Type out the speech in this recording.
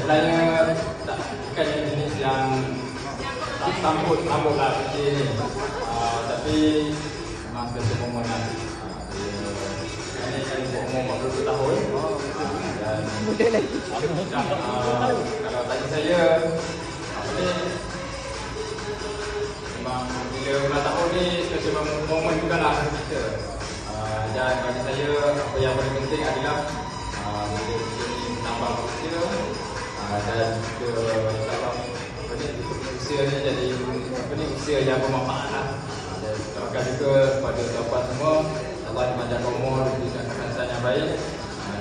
sebenarnya tak bukan jenis yang sambut lah seperti ini. Tapi memang kesemuan lah. Ini kan umur 40 tahun. Dan kalau tanya saya, apa ni? Memang bila ulang tahun ni special momen jugalah kita. Dan bagi saya apa yang paling penting adalah bila kita ni menambah usia dan kita insyaAllah usia ni jadi usia yang bermanfaat lah. Dan doakan juga kepada sahabat semua, Allah dipanjangkan umur, diberikan kesihatan yang baik.